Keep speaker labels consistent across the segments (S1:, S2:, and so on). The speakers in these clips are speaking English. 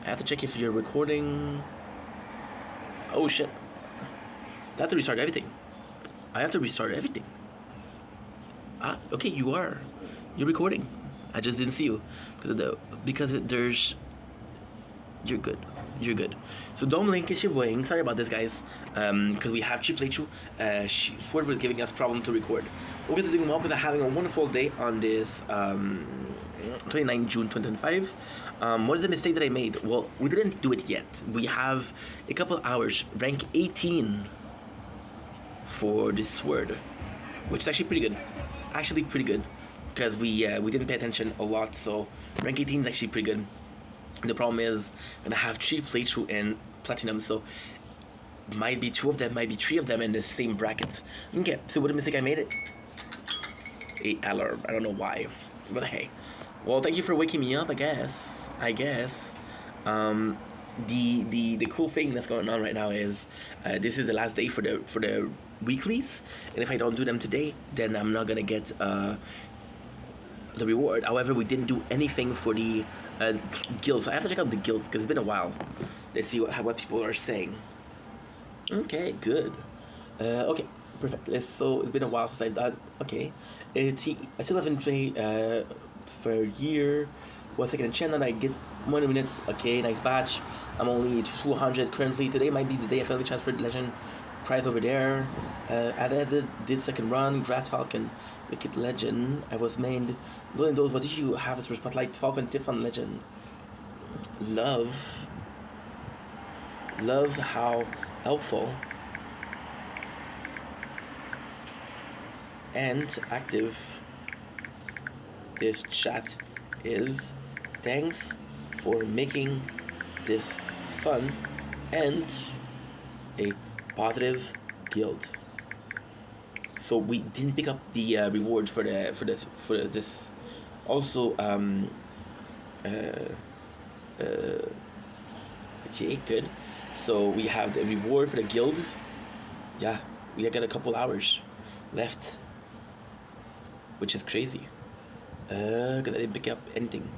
S1: I have to check if you're recording. Oh shit. I have to restart everything. I have to restart everything. Ah, okay, you are. You're recording. I just didn't see you because there's. You're good. You're good. So Dome Link is your wing. Sorry about this, guys. Because we have cheap playthrough. Swerve was giving us problem to record. We're going to doing well because I'm having a wonderful day on this 29 June 2025. What is the mistake that I made? Well, we didn't do it yet. We have a couple hours. Rank 18 for this word, which is actually pretty good. Actually pretty good because we didn't pay attention a lot. So rank 18 is actually pretty good. The problem is I'm gonna have 3 playthrough and platinum, so might be 2 of them, might be 3 of them in the same bracket. Okay, so what a mistake I made it. A alarm. I don't know why, but hey. Well, thank you for waking me up. I guess. The cool thing that's going on right now is this is the last day for the weeklies, and if I don't do them today, then I'm not gonna get the reward. However, we didn't do anything for the guild, so I have to check out the guild because it's been a while. Let's see what people are saying. Okay, good. Okay, perfect. So it's been a while since I've done. Okay, I still haven't played for a year. 1 second enchantment. I get 1 minutes. Okay, nice batch. I'm only 200 currently. Today might be the day I finally transferred legend prize over there. I did second run. Graz Falcon. Wicked Legend. I was made. Learning those. What did you have as for Spotlight Falcon tips on Legend? Love how helpful and active this chat is. Thanks for making this fun and a positive guild. So we didn't pick up the reward for this. Also, okay, good. So we have the reward for the guild. Yeah, we got a couple hours left, which is crazy. Cause I didn't pick up anything.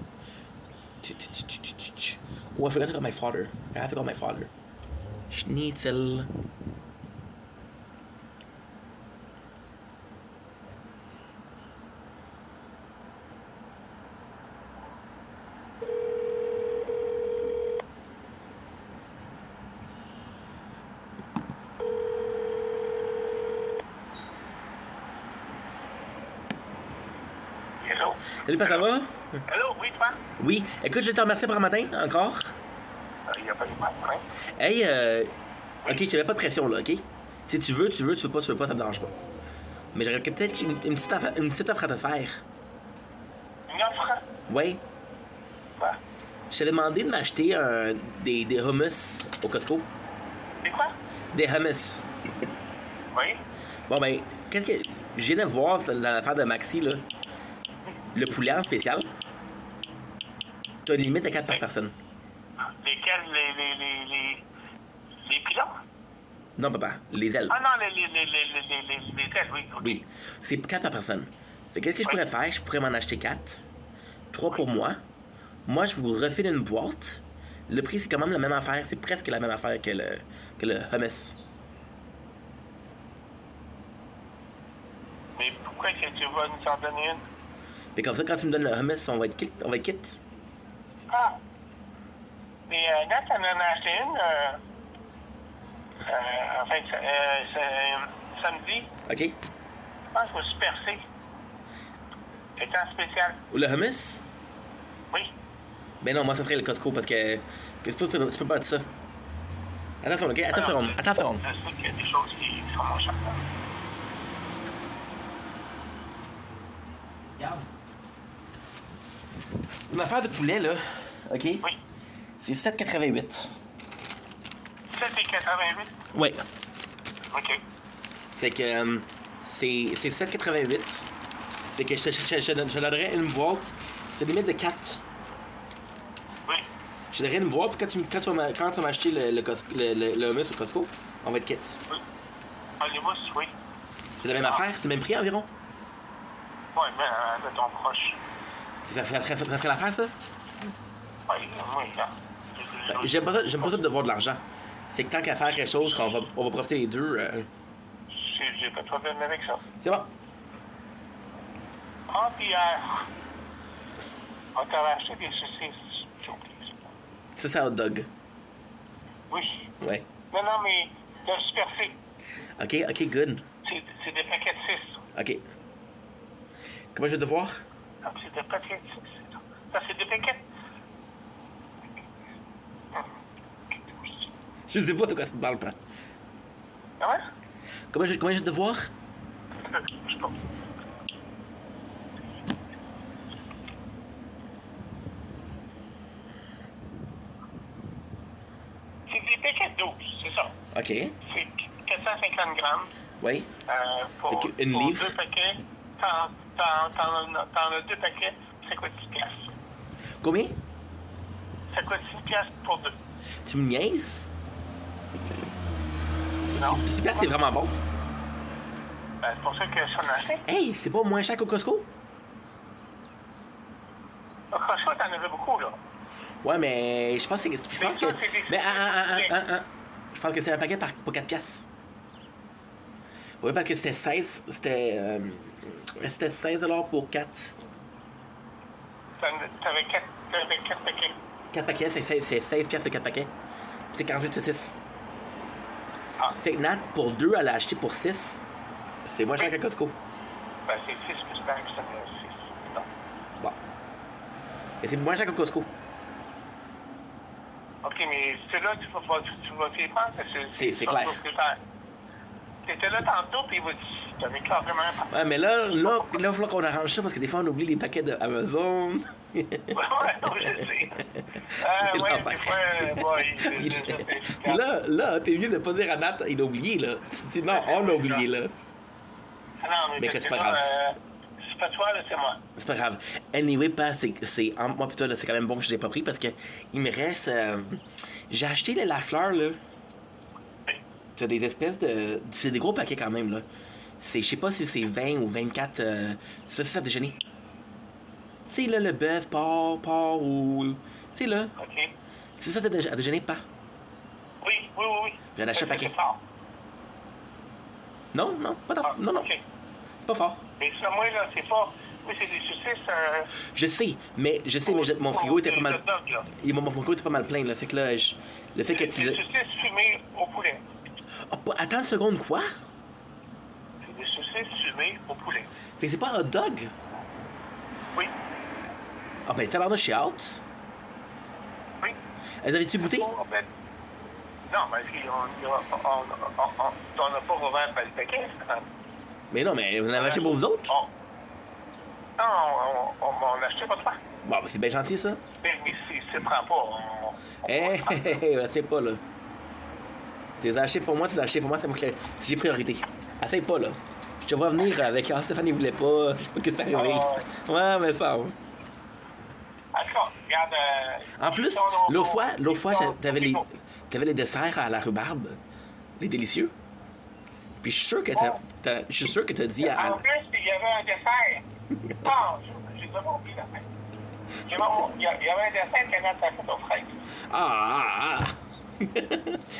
S1: Oh, I forgot to call my father. I have to call my father. Schnitzel. Salut, ça va?
S2: Hello, oui, toi?
S1: Oui. Écoute, je te remercie pour un matin, encore.
S2: Il n'y a pas de problème.
S1: Hey, ok, je te mets pas de pression, là, ok? Si tu veux, tu veux pas, ça me dérange pas. Mais j'aurais peut-être une petite offre à te faire.
S2: Une offre?
S1: Ouais.
S2: Quoi?
S1: Je t'ai demandé de m'acheter des hummus au Costco.
S2: C'est quoi?
S1: Des hummus.
S2: Oui.
S1: Bon, ben, qu'est-ce que. Je viens de voir dans l'affaire de Maxi, là. Le poulet en spécial. Tu as une limite de 4 par personne.
S2: Lesquels? Les pilons?
S1: Non, papa, les ailes.
S2: Ah non, les ailes, oui. Okay.
S1: Oui, c'est 4 par personne. Fait qu'est-ce que je pourrais faire? Je pourrais m'en acheter 4. 3 pour moi. Moi, je vous refile une boîte. Le prix, c'est quand même la même affaire. C'est presque la même affaire que le hummus.
S2: Mais pourquoi que tu vas nous en donner une?
S1: Et comme ça, quand tu me donnes le hummus, on va être quitte.
S2: Ah! Mais là, tu en as acheté une, samedi.
S1: OK?
S2: Je pense que je me suis percé. C'était en spécial.
S1: Le hummus?
S2: Oui.
S1: Ben non, moi, ça serait le Costco parce que tu peux pas être ça. Attends, OK? Attends une seconde.
S2: Je sais qu'il y a des choses qui sont moins chères.
S1: Regarde. Une affaire de poulet, là, OK?
S2: Oui.
S1: C'est 7,88.
S2: 7,88?
S1: Ouais.
S2: OK.
S1: Fait que c'est 7,88. Fait que je donnerais une boîte. C'est limite de 4.
S2: Oui.
S1: Je donnerais une boîte, puis quand tu vas m'acheter le hummus au Costco, on va être quitte.
S2: Oui. Ah, les mousses, oui.
S1: C'est la même affaire? C'est le même prix environ?
S2: Oui, mais de ton proche.
S1: Ça ferait l'affaire, ça?
S2: Oui, oui, là.
S1: J'aime pas ça de devoir de l'argent. C'est que tant qu'à faire quelque chose, on va profiter les deux.
S2: J'ai pas de problème avec ça.
S1: C'est bon.
S2: Ah, puis on t'a acheté des saucisses. J'ai oublié ça.
S1: Ça, c'est un hot dog.
S2: Oui.
S1: Ouais.
S2: Non, mais de Super C.
S1: Ok, good.
S2: C'est des paquets de 6.
S1: Ok. Comment je vais devoir?
S2: Non, c'est des paquets de 6. Ça, c'est des paquets.
S1: Je sais pas de quoi ça me parle pas.
S2: Ah ouais?
S1: Comment je vais devoir?
S2: Je sais pas. C'est des paquets de 12, c'est ça.
S1: Ok.
S2: C'est 450 grammes.
S1: Oui.
S2: Pour,
S1: Fait qu'une
S2: pour
S1: livre.
S2: 2 paquets. T'en as 2 paquets, ça coûte 10 piastres.
S1: Combien?
S2: Ça coûte 6 piastres pour 2.
S1: Tu me niaises?
S2: Non?
S1: 10 piastres, c'est vraiment bon.
S2: Ben, c'est pour ça que j'en ai acheté.
S1: Hey, c'est pas moins cher qu'au Costco?
S2: Au Costco, t'en avais beaucoup, là.
S1: Ouais, mais je pense que... Je pense que...
S2: ça, c'est des-
S1: Mais je pense que c'est un paquet pour 4 piastres. Oui, parce que c'était 16... C'était 16 $ pour 4.
S2: T'avais 4 paquets.
S1: 4 paquets, c'est 16 piastres de 4 paquets. Puis c'est 48 saucisses.
S2: Ah.
S1: Fait que Nat, pour 2, elle a acheté pour 6. C'est moins cher qu'à Costco.
S2: Ben, c'est 6 plus taxe, ça fait 6. Non.
S1: Bon. Et c'est moins cher qu'au Costco.
S2: OK, mais celui-là, tu vas t'y prendre parce que
S1: C'est clair.
S2: T'étais là tantôt, puis t'avais carrément pas.
S1: Ouais, mais là, il va falloir qu'on arrange ça parce que des fois, on oublie les paquets d'Amazon.
S2: Ouais, je sais.
S1: C'est
S2: Ouais,
S1: l'enfer.
S2: des fois,
S1: Puis là, t'es mieux de pas dire à Nat, il a oublié, là. Tu dis non, on a oublié, là.
S2: Ah non,
S1: Mais que c'est pas grave.
S2: C'est pas toi, là, c'est moi.
S1: C'est pas grave. Anyway, c'est entre moi et toi, là, c'est quand même bon que je l'ai pas pris parce que il me reste. J'ai acheté la fleur, là. C'est des espèces de. C'est des gros paquets quand même, là. Je sais pas si c'est 20 ou 24. C'est ça à déjeuner. Tu sais, là, le bœuf, porc ou. Tu sais, là.
S2: OK.
S1: C'est ça à déjeuner, pas?
S2: Oui.
S1: J'en achète un paquet.
S2: C'est fort.
S1: Non, pas tant.
S2: Ah,
S1: Non.
S2: OK.
S1: C'est pas fort.
S2: Mais ça, moi, là, c'est pas. Oui, c'est des saucisses.
S1: Je sais, mais mon frigo était pas mal. Mon frigo était pas mal plein, là. Fait que là, le fait que
S2: C'est
S1: tu.
S2: des saucisses fumées au poulet.
S1: Oh, attends une seconde, quoi?
S2: C'est des saucisses fumées au poulet.
S1: Fait que c'est pas un hot dog?
S2: Oui.
S1: Ah ben, tabarnouche, je suis out.
S2: Oui.
S1: Elles avaient-tu goûté?
S2: Non, mais on n'a pas ouvert le paquet.
S1: Mais non, mais vous en avez acheté pour vous autres?
S2: Non, on n'a acheté pas de pain.
S1: Bon, ben, c'est bien gentil, ça.
S2: Mais c'est prend pas.
S1: C'est pas, là. Tu les as achetés pour moi, tu les as achetés pour moi, c'est moi que j'ai priorité. Essaye pas, là. Je te vois venir avec Stéphane, il voulait pas, je sais pas que c'est arrivé. Ouais, mais ça.
S2: En tout cas, regarde.
S1: En plus, l'autre fois, t'avais les desserts à la rhubarbe. Les délicieux. Puis je suis sûr que t'as dit à.
S2: En plus, il y avait un dessert. Non, j'ai vraiment oublié la fin. Il y avait un dessert qui avait été fait aux fraises.
S1: Ah!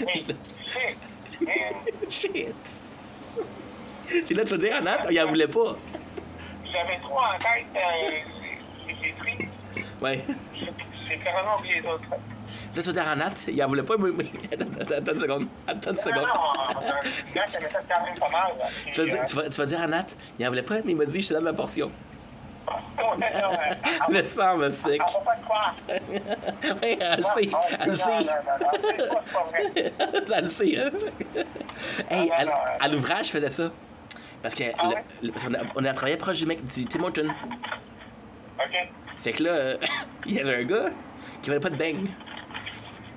S2: Mais, shit.
S1: Shit! Puis là, tu vas dire à Nat, il en voulait pas.
S2: J'avais trop en tête les frites.
S1: Ouais.
S2: J'ai carrément oublié les autres.
S1: Là, tu vas dire à Nat, il en voulait pas, mais. Attends une seconde.
S2: Là, ça m'est fait quand même pas mal. Là.
S1: Tu vas dire à Nat, il en voulait pas, mais il m'a dit, je te donne ma portion.
S2: Le
S1: Le sang me sec.
S2: On va pas te croire.
S1: Oui, elle le sait. Elle le sait.
S2: C'est pas vrai.
S1: Elle le sait, hein? Hey, à l'ouvrage, je faisais ça. Parce que parce qu'on a travaillé proche du mec du Tim Hortons.
S2: OK.
S1: Fait que là, il y avait un gars qui avait pas de beigne.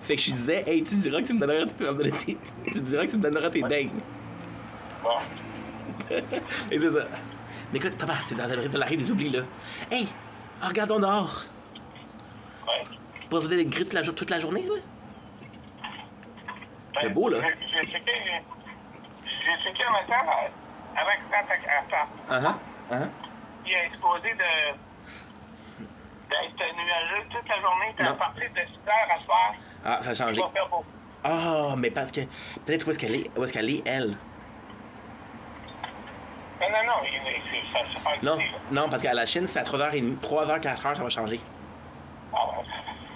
S1: Fait que je lui disais, hey, tu diras que tu me donneras tes beignes.
S2: Bon.
S1: Et c'est ça. Mais écoute, papa, c'est dans la rive des oublis, là. Hey, regardons dehors.
S2: Ouais.
S1: Pas vous avez gris toute la journée, ouais? C'est beau, là.
S2: J'ai checké un matin avec ta Il a exposé d'être nuageux toute la journée. T'es
S1: Non.
S2: à partir de 6 heures à soir
S1: Ah, ça a
S2: Il
S1: changé.
S2: va faire beau.
S1: Ah, mais parce que peut-être où est-ce qu'elle est, elle.
S2: Non, ça se passe
S1: Non,
S2: ici, là.
S1: non, parce qu'à la Chine, c'est à 3h30, 3h, 4h, ça va changer.
S2: Ah ouais,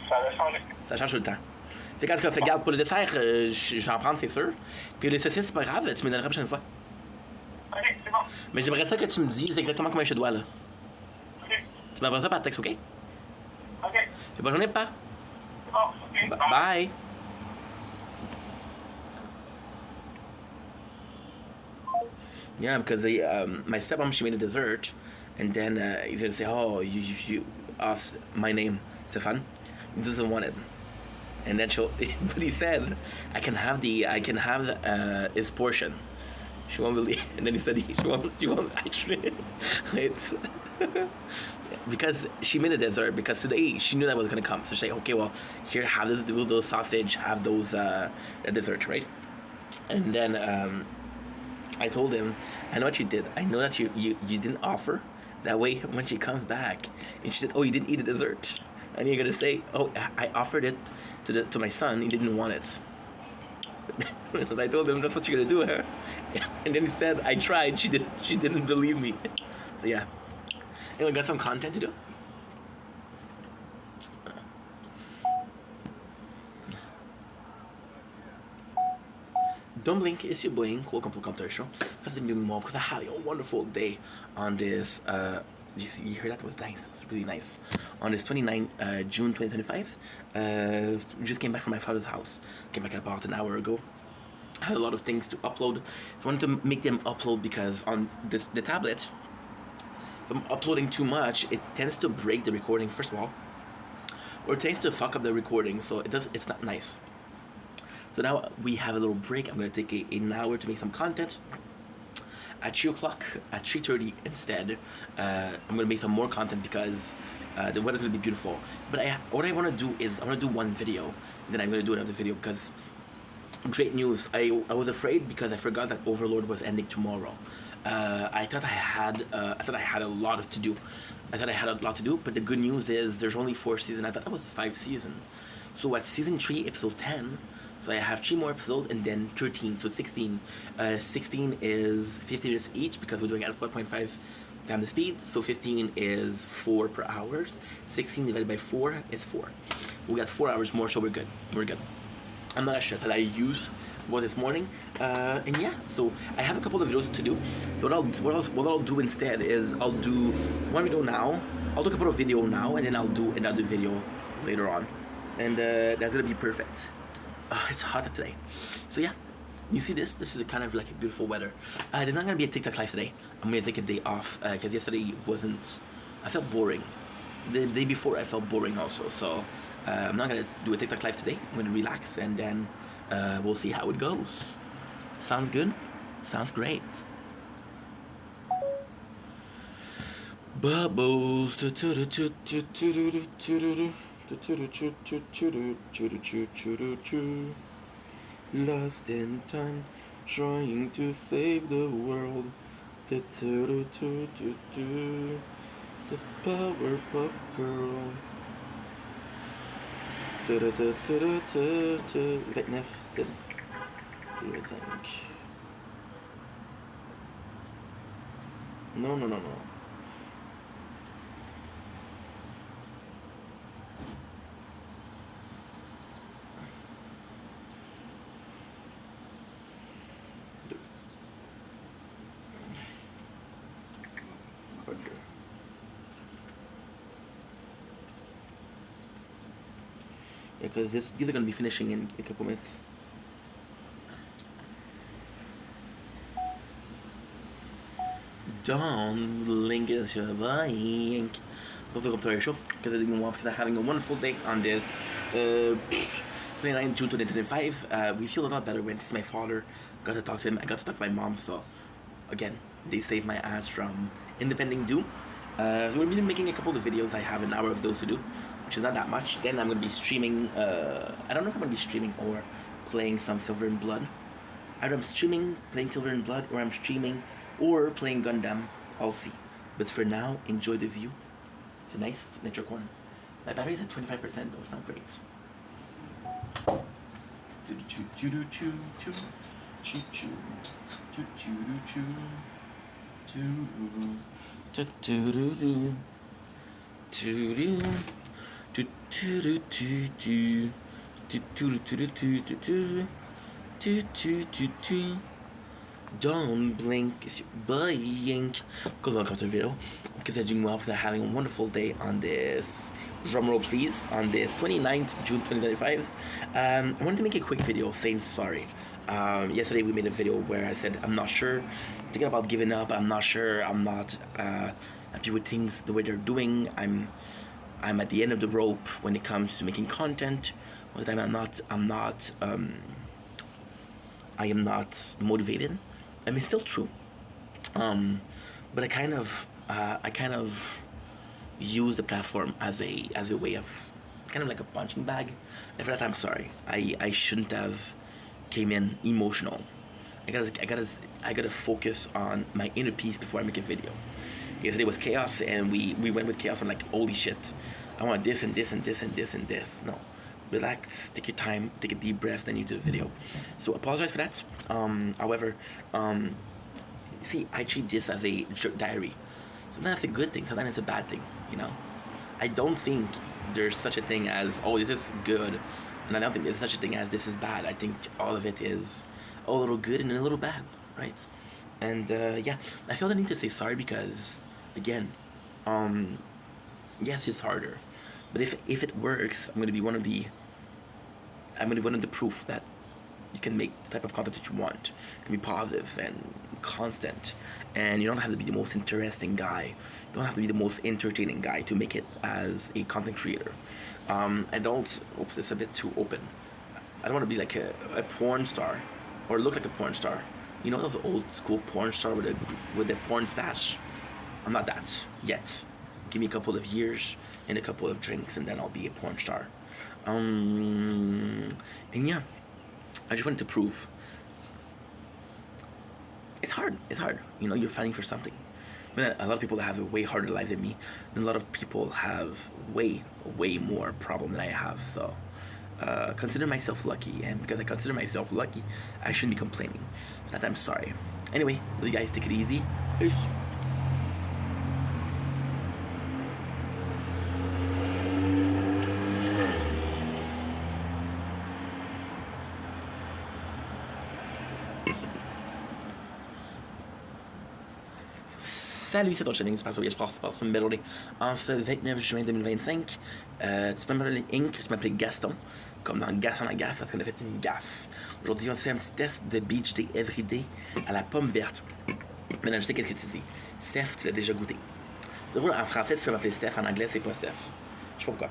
S2: ça va changer.
S1: Ça change tout le temps. Fait qu'en tout cas, fait, garde, pour le dessert, je vais en prendre, c'est sûr. Puis les saucisses, c'est pas grave, tu me donneras la prochaine fois.
S2: OK, c'est bon.
S1: Mais j'aimerais ça que tu me dises exactement comment je dois, là.
S2: OK.
S1: Tu m'envoies ça par texte, OK?
S2: OK.
S1: Fait bonne journée, pas.
S2: C'est bon. OK.
S1: Bye. Yeah, because they, my stepmom, she made a dessert, and then he's gonna say, "Oh, you ask my name, Stefan." He doesn't want it, and then she'll. But he said, "I can have his portion." She won't believe, and then he said she won't actually. It's because she made a dessert because today she knew that was gonna come, so she said, "Okay, well, here, have those sausage, have those dessert, right?" And then I told him, I know what you did. I know that you didn't offer. That way, when she comes back, and she said, "Oh, you didn't eat the dessert," and you're gonna say, "Oh, I offered it to my son. He didn't want it." But I told him that's what you're gonna do, huh? And then he said, "I tried. She didn't believe me." So yeah. Anyway, got some content to do. Don't blink, it's your Blink. Welcome to the Computer Show. Because I'm doing more because I had a wonderful day on this. You heard that? It was nice. That was really nice. On this 29 June 2025, just came back from my father's house. Came back about an hour ago. I had a lot of things to upload. I wanted to make them upload because on the tablet, if I'm uploading too much, it tends to break the recording, first of all. Or it tends to fuck up the recording, so it's not nice. So now we have a little break. I'm going to take an hour to make some content. At 3 o'clock, at 3:30 instead, I'm going to make some more content because the weather's going to be beautiful. But what I want to do is I want to do one video. Then I'm going to do another video because great news. I was afraid because I forgot that Overlord was ending tomorrow. I thought I had a lot to do. But the good news is there's only 4 seasons. I thought that was 5 seasons. So at season 3, episode 10, so I have 3 more episodes and then 13, so 16. 16 is 50 minutes each because we're doing at 1.5 times the speed. So 15 is 4 per hour. 16 divided by 4 is 4. We got 4 hours more, so we're good. I'm not sure that I used was this morning, and yeah. So I have a couple of videos to do. So what I'll do instead is I'll do one video now. I'll do a couple of videos now, and then I'll do another video later on, and that's gonna be perfect. It's hot today, so yeah. You see this? This is kind of like a beautiful weather. There's not gonna be a TikTok live today. I'm gonna take a day off because yesterday wasn't. I felt boring. The day before I felt boring also. So I'm not gonna do a TikTok live today. I'm gonna relax and then we'll see how it goes. Sounds good? Sounds great. Bubbles. Lost in time, trying to save the world. The Powerpuff Girl. 29, 6, 5. Non. Because these are going to be finishing in a couple minutes. Don't Lingus your bike. Go to the Computer Show because I'm having a wonderful day on this 29 June 2025. We feel a lot better when to see my father. Got to talk to him. I got to talk to my mom. So again, they saved my ass from impending doom. So we're really making a couple of videos. I have an hour of those to do, which is not that much. Then I'm going to be streaming. I don't know if I'm going to be streaming or playing some Silver and Blood. Either I'm streaming, playing Silver and Blood, or I'm streaming or playing Gundam. I'll see. But for now, enjoy the view. It's a nice nature corner. My battery's at 25%, though. It's not great. Don't blink, blink. Because welcome to the video. Because I'm doing well, because I'm having a wonderful day on this. Drumroll, please. On this 29th June 2025. I wanted to make a quick video saying sorry. Yesterday we made a video where I said I'm not sure, thinking about giving up. I'm not sure. I'm not happy with things the way they're doing. I'm at the end of the rope when it comes to making content. All the time I am not motivated. I mean, it's still true. But I kind of use the platform as a way of kind of like a punching bag. And for that, I'm sorry. I shouldn't have came in emotional. I gotta focus on my inner peace before I make a video. Yesterday was chaos, and we went with chaos. I'm like, holy shit, I want this and this and this and this and this. No, relax, take your time, take a deep breath, then you do the video. So apologize for that. However, see, I treat this as a diary. Sometimes it's a good thing, sometimes it's a bad thing, you know? I don't think there's such a thing as, oh, this is good, and I don't think there's such a thing as this is bad. I think all of it is a little good and a little bad, right? And yeah, I feel the need to say sorry because, again, yes, it's harder, but if it works, I'm gonna be one of the proof that you can make the type of content that you want. It can be positive and constant, and you don't have to be the most interesting guy. You don't have to be the most entertaining guy to make it as a content creator. I don't. Oops, it's a bit too open. I don't want to be like a porn star, or look like a porn star. You know those old school porn star with the porn stash. I'm not that yet. Give me a couple of years and a couple of drinks, and then I'll be a porn star. And yeah, I just wanted to prove it's hard. You know, you're fighting for something. But a lot of people that have a way harder life than me, and a lot of people have way more problem than I have. So consider myself lucky, and because I consider myself lucky, I shouldn't be complaining. So that I'm sorry. Anyway, you guys take it easy. Peace. Salut, c'est ton Channing, tu passes au Sport une belle journée. En ce 29 juin 2025, tu peux m'appeler Inc, tu m'appelles Gaston, comme dans Gaston la gaffe, parce qu'on a fait une gaffe. Aujourd'hui, on fait un petit test de Beach Day Everyday à la pomme verte. Maintenant, je sais qu'est-ce que tu dis. Steph, tu l'as déjà goûté. C'est drôle, en français, tu peux m'appeler Steph, en anglais, c'est pas Steph. Je sais pas pourquoi.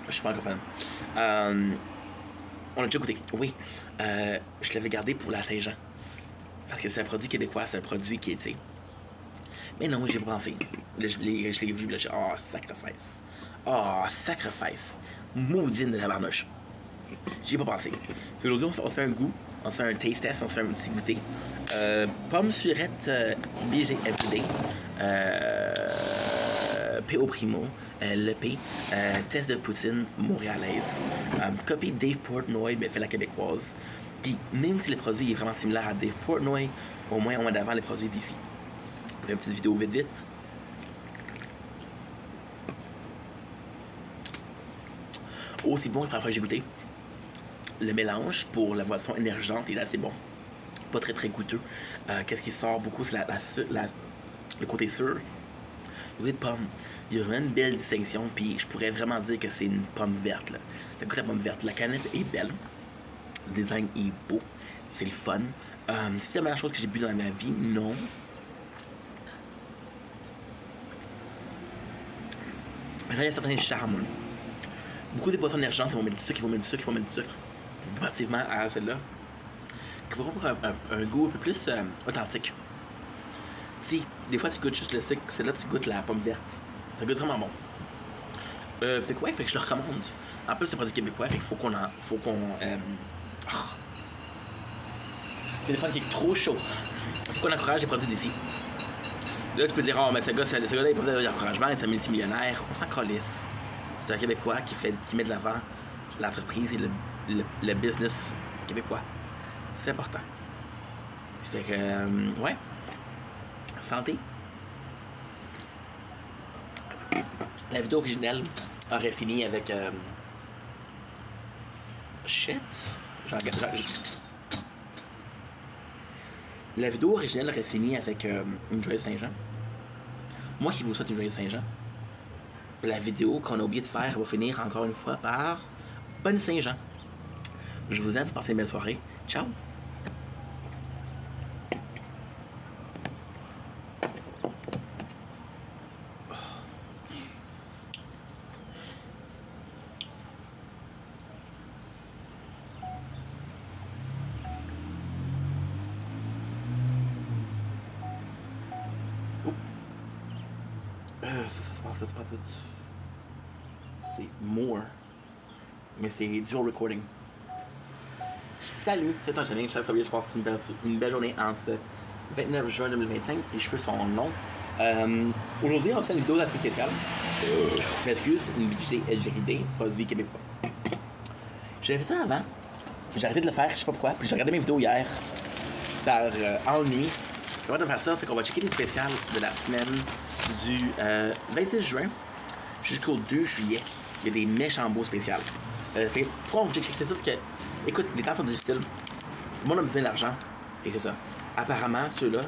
S1: Je suis francophone. On l'a déjà goûté, oui. Je l'avais gardé pour la Saint-Jean. Parce que c'est un produit québécois, c'est un produit qui est, tu sais. Mais non, j'ai pas pensé. Je l'ai vu, là, j'ai dit, oh, sacrifice. Oh, sacrifice. Maudine de la barnoche. J'y ai pas pensé. Aujourd'hui, on se fait un goût, on se fait un taste test, on se fait un petit goûter. Pomme surette BG Everyday. P.O. Primo. L'EP. Test de poutine montréalaise. Copie Dave Portnoy, mais fait la québécoise. Puis, même si le produit est vraiment similaire à Dave Portnoy, au moins, on a d'avant les produits d'ici. Une petite vidéo vite. Aussi bon que la première fois que j'ai goûté. Le mélange pour la boisson énergisante est assez bon. Pas très goûteux. Qu'est-ce qui sort beaucoup, c'est le côté sûr. Le côté de pomme. Il y a vraiment une belle distinction, puis je pourrais vraiment dire que c'est une pomme verte. Là. Ça goûte la pomme verte. La canette est belle. Le design est beau. C'est le fun. C'est la meilleure chose que j'ai bu dans ma vie? Non. Maintenant, il y a certains charmes. Beaucoup de boissons énergisantes, ils vont mettre du sucre, comparativement à celle-là, qui vont avoir un goût un peu plus authentique. Si, des fois, tu goûtes juste le sucre, celle-là, tu goûtes la pomme verte. Ça goûte vraiment bon. Fait que ouais, fait que je le recommande. En plus, c'est un produit québécois, fait qu'il faut qu'on il y a des fois qui est trop chaud. Faut qu'on encourage les produits d'ici. Là, tu peux dire, oh, mais ce gars-là, il peut faire d'encouragement, c'est un multimillionnaire. On s'en calisse. C'est un Québécois qui met de l'avant l'entreprise et le business québécois. C'est important. Fait que, ouais. Santé. La vidéo originelle aurait fini avec... shit. La vidéo originelle aurait fini avec une joyeuse Saint-Jean. Moi qui vous souhaite une joyeuse Saint-Jean. La vidéo qu'on a oublié de faire va finir encore une fois par Bonne Saint-Jean. Je vous aime, passez une belle soirée. Ciao! Ça se passe tout. C'est more. Mais c'est dual recording. Salut, c'est Anthony, je pense que c'est une belle journée en ce 29 juin 2025. Les cheveux sont longs. Aujourd'hui, on fait une vidéo assez spéciale. Je m'excuse, une budget LGD, produit québécois. J'avais fait ça avant. J'ai arrêté de le faire, je sais pas pourquoi. Puis j'ai regardé mes vidéos hier par ennui. J'ai hâte de faire ça, fait qu'on va checker les spéciales de la semaine du 26 juin jusqu'au 2 juillet. Il y a des méchants beaux spéciales. Fait pourquoi on vous checker ça? Parce que, écoute, les temps sont difficiles. Le monde a besoin d'argent. Et c'est ça. Apparemment, ceux-là,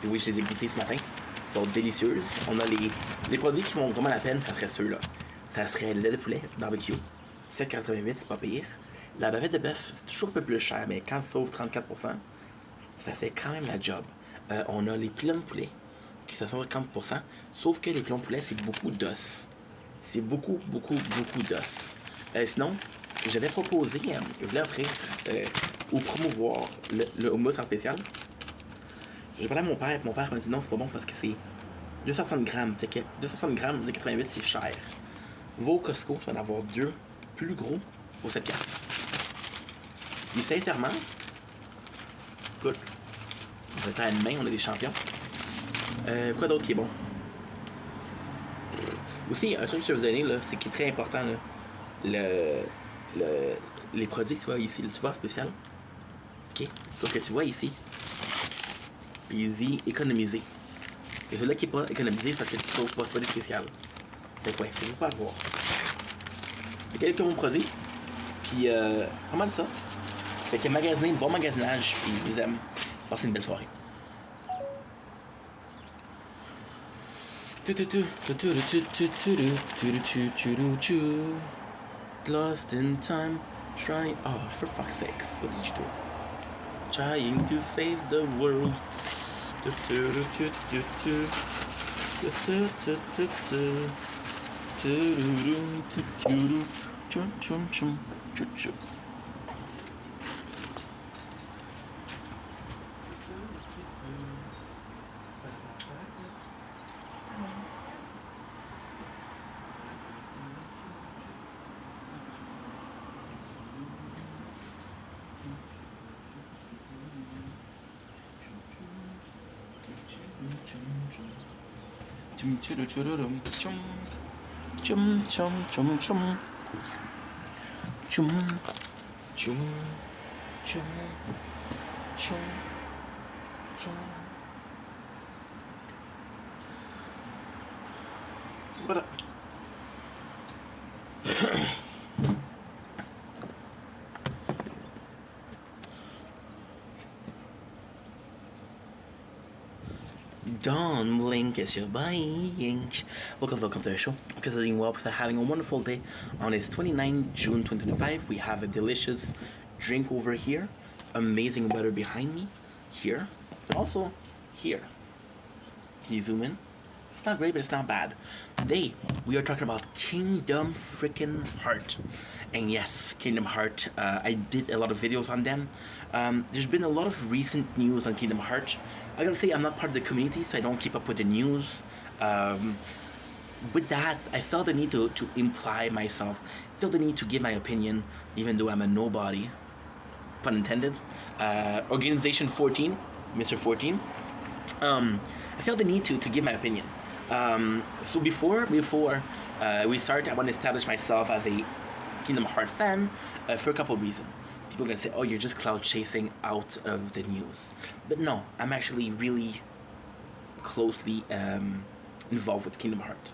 S1: et oui, je les ai goûtés ce matin, sont délicieuses. On a les produits qui font vraiment la peine, ça serait ceux-là. Ça serait le lait de poulet, barbecue, 7,88, c'est pas pire. La bavette de bœuf, c'est toujours un peu plus cher, mais quand ça sauve 34%, ça fait quand même la job. On a les pilons de poulet, qui ça sauve 40%, sauf que les pilons de poulet, c'est beaucoup d'os. C'est beaucoup d'os. Sinon, j'avais proposé, je voulais offrir ou promouvoir le hummus en spécial. J'ai parlé à mon père m'a dit non, c'est pas bon parce que c'est 260 grammes. Fait que 260 grammes de 88, c'est cher. Va au Costco, tu vas en avoir deux plus gros pour cette casse. Et sincèrement, écoute, on va le faire à une main, on a des champions. Quoi d'autre qui est bon? Aussi, un truc que je vais vous donner, là, c'est qui est très important, là, les produits que tu vois ici, tu vois, spécial. OK? Sauf que tu vois ici. Puis ici, économiser. Et celui-là qui n'est pas économisé, c'est parce que tu sauves pas, c'est pas des spéciales. Fait que ouais, faut pas le voir. Fait quelques bons produits. Puis, pas mal ça. Fait que magasiner, bon magasinage, puis je vous aime. Passez une belle soirée. Lost in time, trying. Oh, for fuck's sakes, what did you do? Trying to save the world. What up? Don't blink as you're buying. Welcome to the show. Because doing well, because having a wonderful day. On this 29 June 2025, we have a delicious drink over here. Amazing weather behind me. Here. But also here. Can you zoom in? It's not great, but it's not bad. Today, we are talking about Kingdom Freaking Heart. And yes, Kingdom Heart, I did a lot of videos on them. There's been a lot of recent news on Kingdom Heart. I gotta say, I'm not part of the community, so I don't keep up with the news. With that, I felt the need to imply myself. I felt the need to give my opinion, even though I'm a nobody. Pun intended. Organization 14, Mr. 14. I felt the need to give my opinion. So before we start, I want to establish myself as a Kingdom Hearts fan for a couple of reasons. People are gonna say, "Oh, you're just cloud chasing out of the news," but no, I'm actually really closely involved with Kingdom Hearts.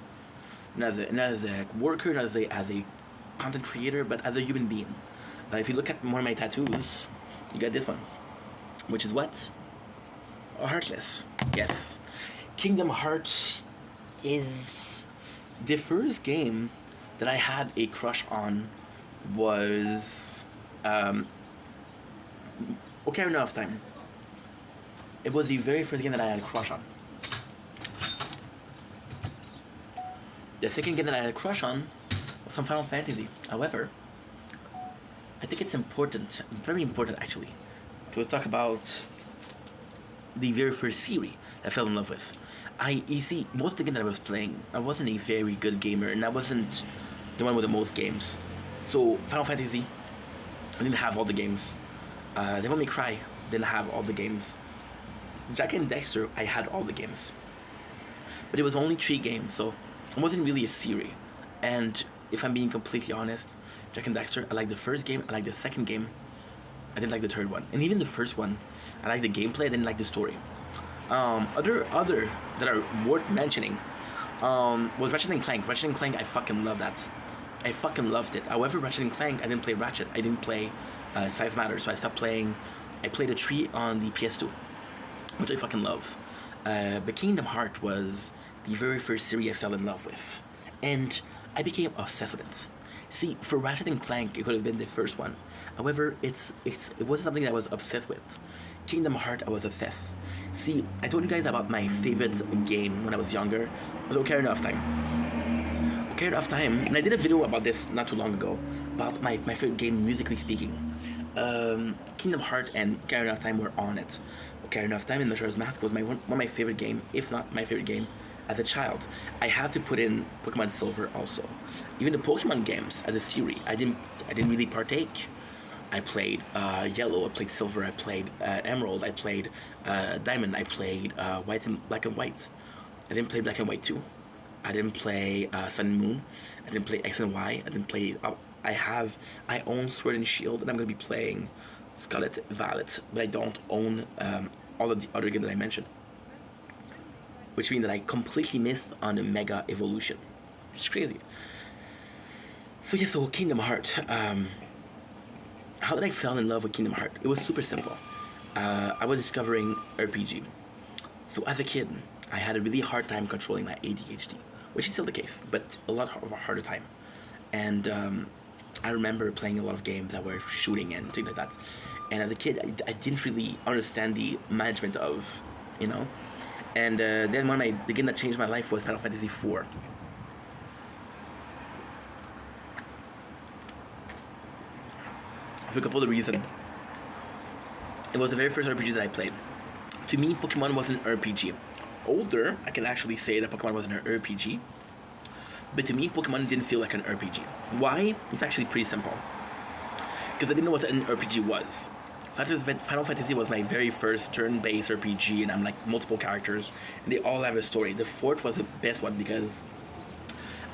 S1: Not as a worker, not as a content creator, but as a human being. If you look at one of my tattoos, you got this one, which is what? A Heartless. Yes. Kingdom Hearts is the first game that I had a crush on was Ocarina of Time. It was the very first game that I had a crush on. The second game that I had a crush on was some Final Fantasy. However, I think it's important, very important actually, to talk about the very first series I fell in love with. You see, most of the games that I was playing, I wasn't a very good gamer, and I wasn't the one with the most games. So, Final Fantasy, I didn't have all the games. Devil May Cry, didn't have all the games. Jak and Daxter, I had all the games. But it was only 3 games, so it wasn't really a series. And if I'm being completely honest, Jak and Daxter, I liked the first game, I liked the second game, I didn't like the third one. And even the first one, I liked the gameplay, I didn't like the story. Other that are worth mentioning was Ratchet and Clank. Ratchet and Clank, I fucking love that. I fucking loved it. However, Ratchet and Clank, I didn't play Ratchet. I didn't play Size Matters, so I stopped playing. I played a 3 on the PS2, which I fucking love. But Kingdom Hearts was the very first series I fell in love with, and I became obsessed with it. See, for Ratchet and Clank, it could have been the first one. However, it wasn't something that I was obsessed with. Kingdom Hearts, I was obsessed. See, I told you guys about my favorite game when I was younger, was Ocarina of Time. Ocarina of Time, and I did a video about this not too long ago, about my favorite game, musically speaking. Kingdom Hearts and Ocarina of Time were on it. Ocarina of Time and Majora's Mask was one of my favorite game, if not my favorite game, as a child. I had to put in Pokemon Silver also. Even the Pokemon games as a series, I didn't really partake. I played Yellow, I played Silver, I played Emerald, I played Diamond, I played White and Black and White. I didn't play Black and White 2. I didn't play Sun and Moon. I didn't play X and Y. I didn't play... I own Sword and Shield, and I'm going to be playing Scarlet Violet, but I don't own all of the other games that I mentioned. Which means that I completely missed on the Mega Evolution. Which is crazy. So yeah, so Kingdom Hearts. How did I fall in love with Kingdom Hearts? It was super simple. I was discovering RPG. So as a kid, I had a really hard time controlling my ADHD, which is still the case, but a lot of a harder time. And I remember playing a lot of games that were shooting and things like that. And as a kid, I didn't really understand the management of, you know. And then the game that changed my life was Final Fantasy IV. For a couple of reasons. It was the very first RPG that I played. To me, Pokemon was an RPG. Older, I can actually say that Pokemon was an RPG. But to me, Pokemon didn't feel like an RPG. Why? It's actually pretty simple. Because I didn't know what an RPG was. Final Fantasy was my very first turn-based RPG, and I'm like multiple characters, and they all have a story. The fourth was the best one because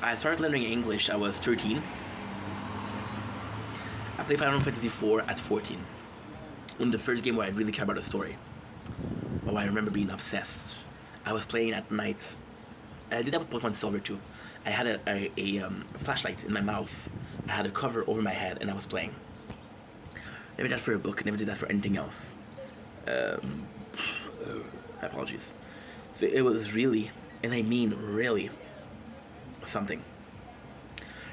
S1: I started learning English. I was 13. I played Final Fantasy IV at 14. One of the first game where I really cared about the story. Oh, I remember being obsessed. I was playing at night. I did that with Pokemon Silver too. I had a flashlight in my mouth. I had a cover over my head, and I was playing. Never did that for a book. Never did that for anything else. Apologies. So it was really, and I mean really, something.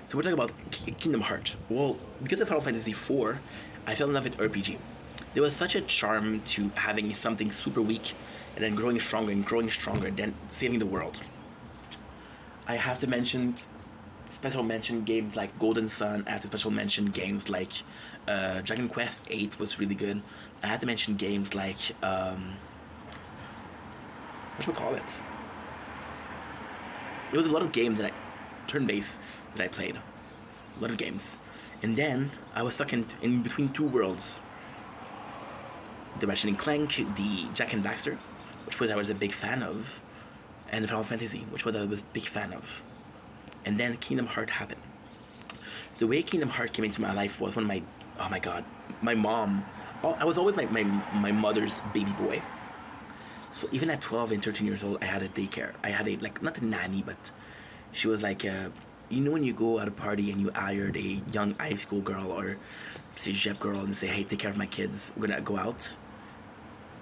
S1: So we're talking about Kingdom Hearts. Well, because of Final Fantasy IV, I fell in love with RPG. There was such a charm to having something super weak and then growing stronger and then saving the world. I have to mention, special mention games like Golden Sun. I have to special mention games like Dragon Quest VIII was really good. I have to mention games like, whatchamacallit? There was a lot of games that turn-based that I played. A lot of games. And then I was stuck in between two worlds. The Ratchet and Clank, the Jak and Daxter, which I was a big fan of, and Final Fantasy, which I was a big fan of. And then Kingdom Hearts happened. The way Kingdom Hearts came into my life was when oh my god, my mom, I was always my mother's baby boy. So even at 12 and 13 years old, I had a daycare. I had like, not a nanny, but she was like, when you go at a party and you hired a young high school girl or cégep girl and say, hey, take care of my kids, we're gonna go out.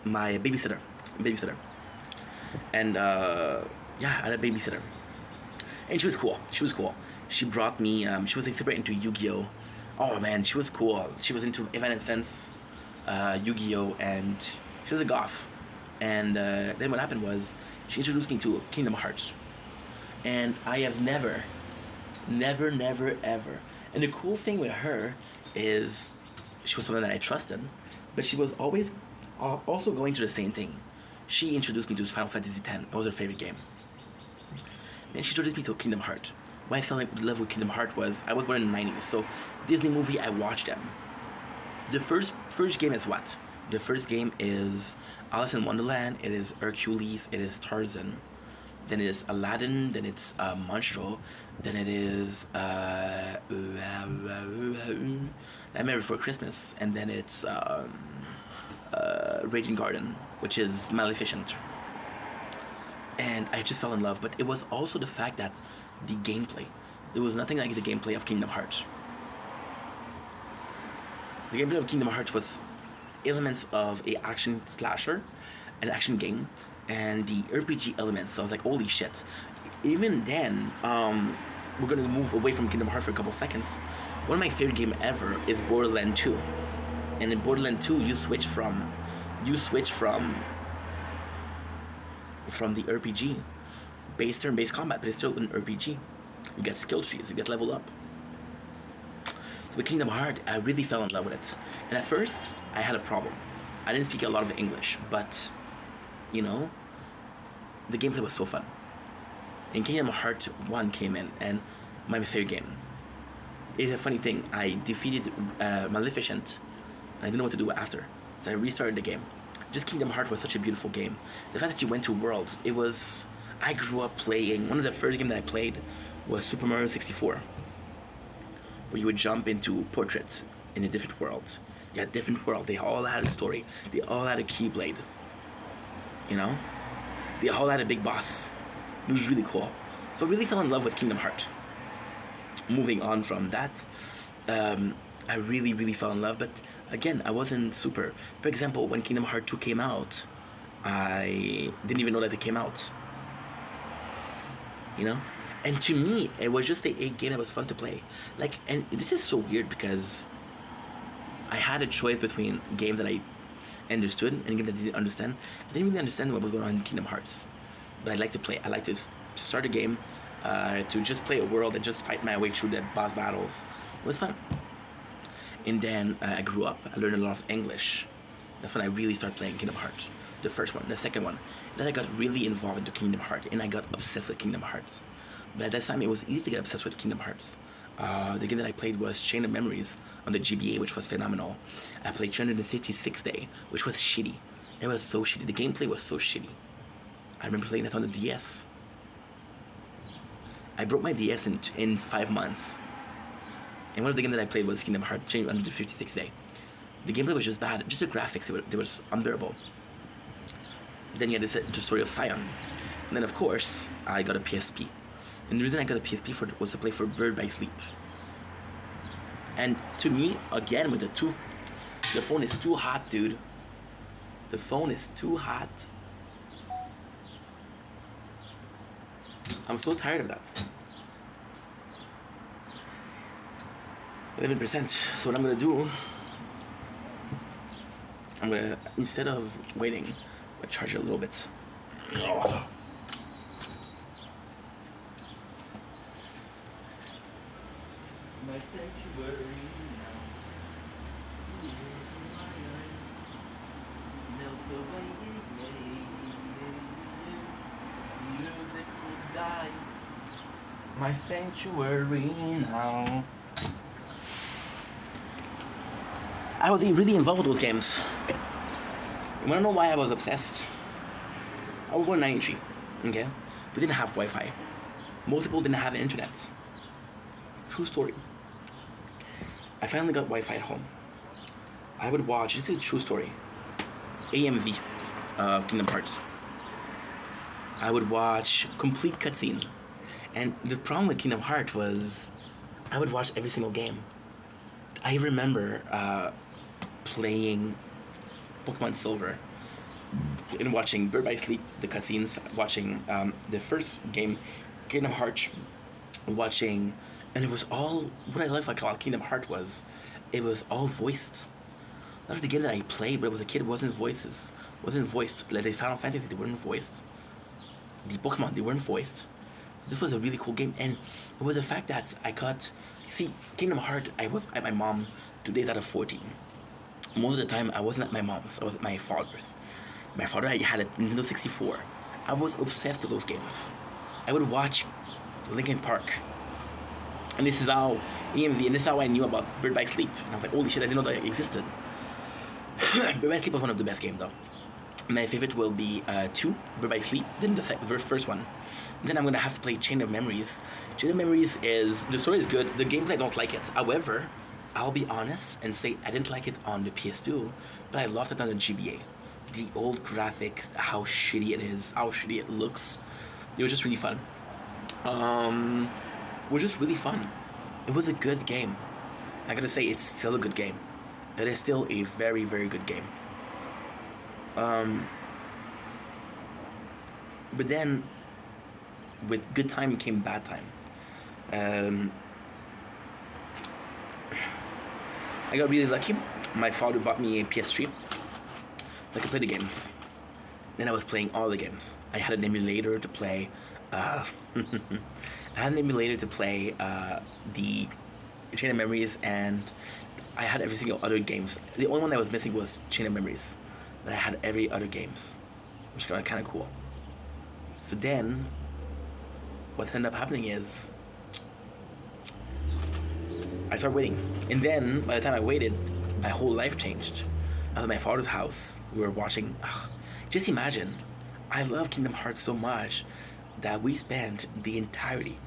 S1: My babysitter. And I had a babysitter. And she was cool. She brought me, she was like super into Yu-Gi-Oh! Oh man, she was cool. She was into Evanescence, Yu-Gi-Oh! And she was a goth. And then what happened was, she introduced me to Kingdom Hearts. And I have never, ever. And the cool thing with her is, she was someone that I trusted, but she was always also going through the same thing. She introduced me to Final Fantasy X. It was her favorite game. And she introduced me to Kingdom Hearts. Why I fell in love with Kingdom Hearts was, I was born in the 90s, so Disney movie, I watched them. The first game is what? The first game is Alice in Wonderland, it is Hercules, it is Tarzan, then it is Aladdin, then it's Monstro, then it is Nightmare Before Christmas, and then it's Raging Garden, which is Maleficent. And I just fell in love, but it was also the fact that the gameplay, there was nothing like the gameplay of Kingdom Hearts. The gameplay of Kingdom Hearts was elements of a action slasher, an action game, and the RPG elements. So I was like, holy shit. Even then, we're gonna move away from Kingdom Hearts for a couple seconds. One of my favorite games ever is Borderlands 2. And in Borderlands 2, you switch from the RPG, base turn-based combat, but it's still an RPG. You get skill trees, you get level up. So with Kingdom Hearts, I really fell in love with it. And at first, I had a problem. I didn't speak a lot of English, but, the gameplay was so fun. And Kingdom Hearts 1 came in, and my favorite game. It's a funny thing, I defeated Maleficent, and I didn't know what to do after. So I restarted the game. Just Kingdom Hearts was such a beautiful game. The fact that you went to worlds, I grew up playing, one of the first games that I played was Super Mario 64. Where you would jump into portraits in a different world. You had different world, they all had a story. They all had a Keyblade. They all had a big boss. It was really cool. So I really fell in love with Kingdom Hearts. Moving on from that, I really, really fell in love, but again, I wasn't super. For example, when Kingdom Hearts 2 came out, I didn't even know that it came out. And to me, it was just a game that was fun to play. And this is so weird because I had a choice between a game that I understood and a game that I didn't understand. I didn't really understand what was going on in Kingdom Hearts, but I like to play. I like to start a game, to just play a world and just fight my way through the boss battles. It was fun. And then I grew up. I learned a lot of English. That's when I really started playing Kingdom Hearts. The first one, the second one. Then I got really involved into Kingdom Hearts, and I got obsessed with Kingdom Hearts. But at that time, it was easy to get obsessed with Kingdom Hearts. The game that I played was Chain of Memories on the GBA, which was phenomenal. I played 356 Day, which was shitty. It was so shitty. The gameplay was so shitty. I remember playing that on the DS. I broke my DS in 5 months. And one of the games that I played was Kingdom Hearts 356 Day. The gameplay was just bad. Just the graphics, they were unbearable. Then you had the story of Scion. And then, of course, I got a PSP. And the reason I got a PSP was to play for Bird by Sleep. And to me, again, with the phone is too hot, dude. The phone is too hot. I'm so tired of that. 11%. So what I'm gonna do, instead of waiting, I'm gonna charge it a little bit. Oh. My sanctuary now. Melt away, music will die. My sanctuary now. I was really involved with those games. You wanna know why I was obsessed? I was born in 93, okay? We didn't have Wi-Fi. Most people didn't have internet. True story. I finally got Wi-Fi at home. I would watch. This is a true story. AMV, Kingdom Hearts. I would watch complete cutscene, and the problem with Kingdom Hearts was, I would watch every single game. I remember playing Pokemon Silver and watching Bird by Sleep, the cutscenes, watching the first game, Kingdom Hearts, watching, and it was all, what I loved about Kingdom Hearts was, it was all voiced. Not the game that I played, but it was a kid, wasn't voiced. Like the Final Fantasy, they weren't voiced. The Pokemon, they weren't voiced. This was a really cool game, and it was the fact that I got, see, Kingdom Hearts, I was at my mom 2 days out of 14. Most of the time, I wasn't at my mom's, I was at my father's. My father had a Nintendo 64. I was obsessed with those games. I would watch Linkin Park. And this is how EMV, and this is how I knew about Bird by Sleep. And I was like, holy shit, I didn't know that existed. Bird by Sleep was one of the best games, though. My favorite will be 2, Bird by Sleep, then the first one. And then I'm gonna have to play Chain of Memories. Chain of Memories is, the story is good, the games I don't like it. However, I'll be honest and say I didn't like it on the PS2, but I loved it on the GBA. The old graphics, how shitty it is, how shitty it looks. It was just really fun. It was just really fun. It was a good game. I gotta say, it's still a good game. It is still a very, very good game. But then, with good time came bad time. I got really lucky. My father bought me a PS3. I could play the games. Then I was playing all the games. I had an emulator to play. I had an emulator to play the Chain of Memories, and I had every single other games. The only one I was missing was Chain of Memories, but I had every other games, which was kind of cool. So then, what ended up happening is I started waiting, and then by the time I waited, my whole life changed. I was at my father's house. We were watching. Just imagine, I love Kingdom Hearts so much that we spent the entirety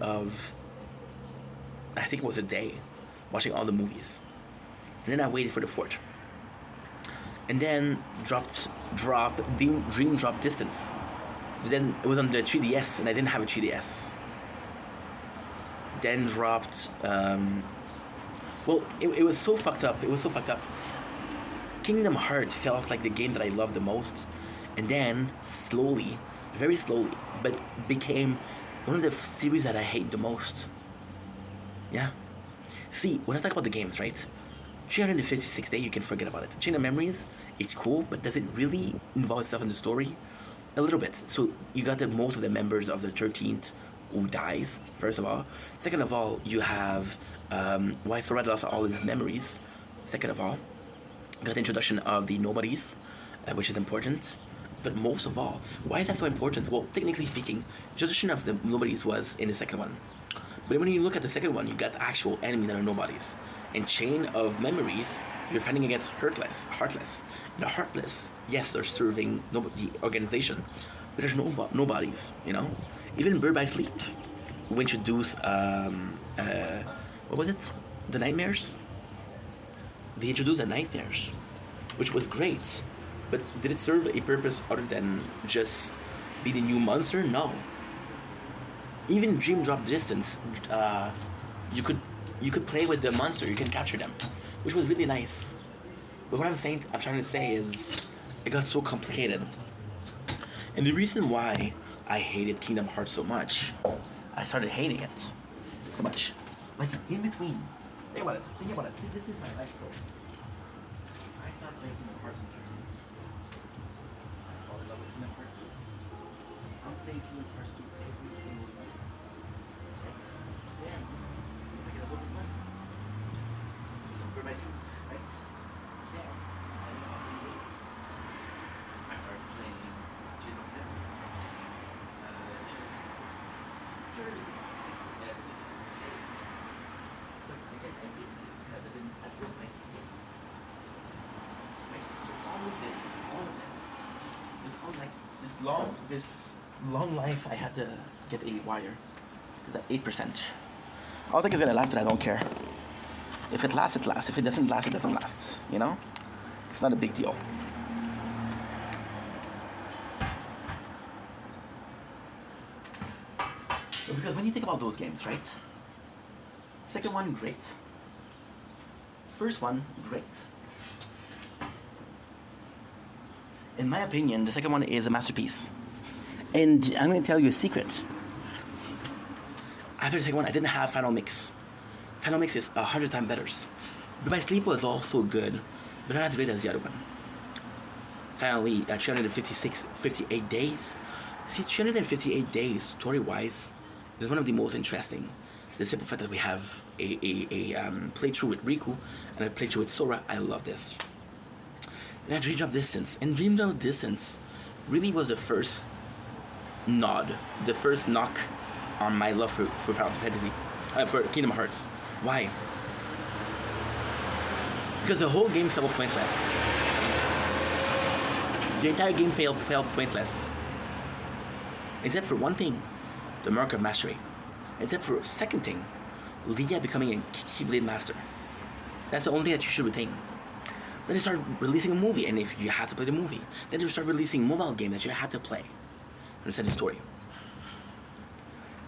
S1: of, I think it was a day, watching all the movies. And then I waited for the 4th. And then Dream Drop Distance. Then it was on the 3DS, and I didn't have a 3DS. Then dropped, it was so fucked up. Kingdom Hearts felt like the game that I loved the most, and then slowly, very slowly, but became one of the series that I hate the most. Yeah. See, when I talk about the games, right? 356 Days, you can forget about it. Chain of Memories, it's cool, but does it really involve itself in the story? A little bit. So you got most of the members of the 13th who dies, first of all. Second of all, you have why Sora lost all his memories. Second of all, you got the introduction of the nobodies, which is important. But most of all, why is that so important? Well, technically speaking, the introduction of the nobodies was in the second one. But when you look at the second one, you got actual enemies that are nobodies. In Chain of Memories, you're fighting against Heartless. The Heartless, yes, they're serving the organization, but there's nobodies, you know? Even Bird by Sleep, who introduced, what was it? The Nightmares? They introduced the Nightmares, which was great. But did it serve a purpose other than just be the new monster? No. Even Dream Drop Distance, you could play with the monster, you can capture them, which was really nice. But what I'm trying to say is, it got so complicated. And the reason why I hated Kingdom Hearts so much, I started hating it so much. Like, in between, think about it, this is my life story. I started playing Kingdom Hearts in 3. I fall in love with Kingdom Hearts 2. I'm playing Kingdom Hearts 2 every single night. Then, I get a little bit money. It's a good nice, right? Then, I started playing Chain of Memories. But again, I did it because I didn't like this. Right? So all of this, is all like this long life. I had to get a wire because at 8%. I don't think it's gonna last, but I don't care. If it lasts, it lasts. If it doesn't last, it doesn't last. You know? It's not a big deal. Because when you think about those games, right? Second one, great. First one, great. In my opinion, the second one is a masterpiece. And I'm going to tell you a secret. After the second one, I didn't have Final Mix. Final Mix is 100 times better. But my sleep was also good, but not as great as the other one. Finally, 58 days. See, 358 days, story-wise, is one of the most interesting. The simple fact that we have a playthrough with Riku and a playthrough with Sora, I love this. And Dream Drop Distance. And Dream Drop Distance really was the first nod, the first knock on my love for Final Fantasy, for Kingdom Hearts. Why? Because the whole game felt pointless. The entire game felt pointless. Except for one thing, the Mark of Mastery. Except for a second thing, Leah becoming a Keyblade Master. That's the only thing that you should retain. Then they start releasing a movie, and if you have to play the movie, then they start releasing mobile game that you have to play. Understand the story.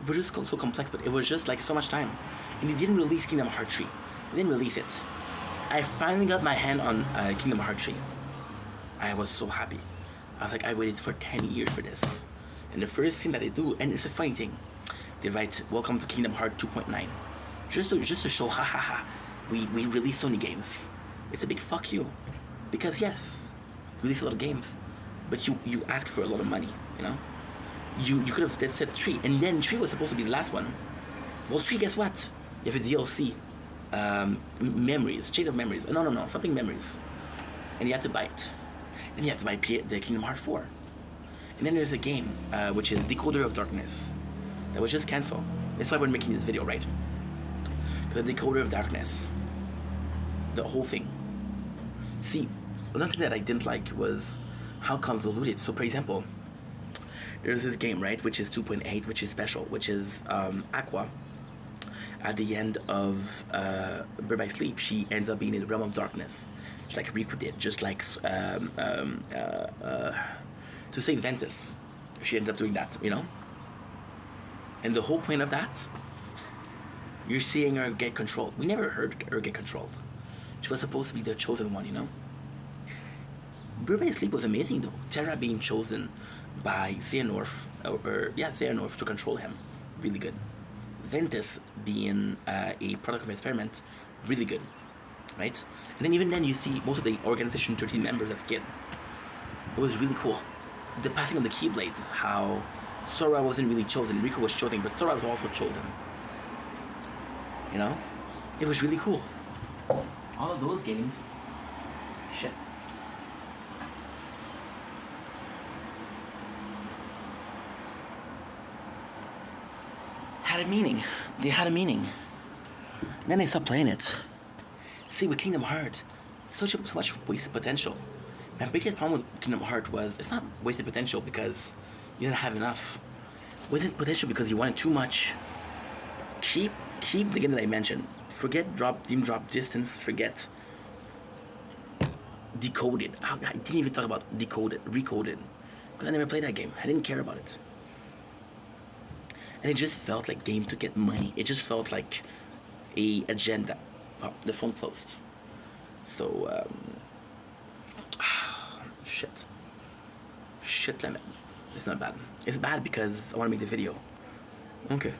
S1: It was just so complex, but it was just like so much time. And they didn't release Kingdom Hearts 3. They didn't release it. I finally got my hand on Kingdom Hearts 3. I was so happy. I was like, I waited for 10 years for this. And the first thing that they do, and it's a funny thing, they write, "Welcome to Kingdom Hearts 2.9. Just to show, we release so many games. It's a big fuck you. Because yes, you release a lot of games, but you ask for a lot of money, you know? You could have said 3, and then 3 was supposed to be the last one. Well, 3, guess what? You have a DLC. Memories, Chain of Memories. No, something Memories. And you have to buy it. Then you have to buy the Kingdom Hearts 4. And then there's a game, which is Decoder of Darkness. That was just cancelled. That's why we're making this video, right? The Decoder of Darkness. The whole thing. See, another thing that I didn't like was how convoluted. So, for example, there's this game, right, which is 2.8, which is special, which is Aqua. At the end of Birth by Sleep, she ends up being in the realm of darkness, just like Riku did, just like to save Ventus. She ended up doing that, you know? And the whole point of that, you're seeing her get controlled. We never heard her get controlled. She was supposed to be the chosen one, you know? Birth by Sleep was amazing, though. Terra being chosen by Xehanort, Xehanort to control him. Really good. Ventus being a product of experiment. Really good. Right? And then even then you see most of the Organization 13 members as kid. It was really cool. The passing of the Keyblade, how Sora wasn't really chosen, Riku was chosen, but Sora was also chosen. You know? It was really cool. All of those games, shit. Had a meaning. They had a meaning. And then they stopped playing it. See, with Kingdom Hearts, so much wasted potential. My biggest problem with Kingdom Hearts was, it's not wasted potential because you didn't have enough. Wasted potential because you wanted too much. Keep the game that I mentioned. Forget Dream Drop Distance. Forget Decoded. I didn't even talk about Recoded. Because I never played that game. I didn't care about it. And it just felt like game to get money. It just felt like a agenda. Oh, the phone closed. So, shit limit. It's not bad. It's bad because I want to make the video. Okay.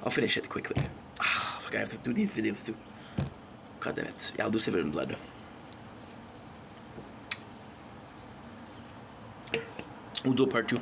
S1: I'll finish it quickly. Fuck, I have to do these videos too. God damn it. Yeah, I'll do Silver and Blood. We'll do a part 2.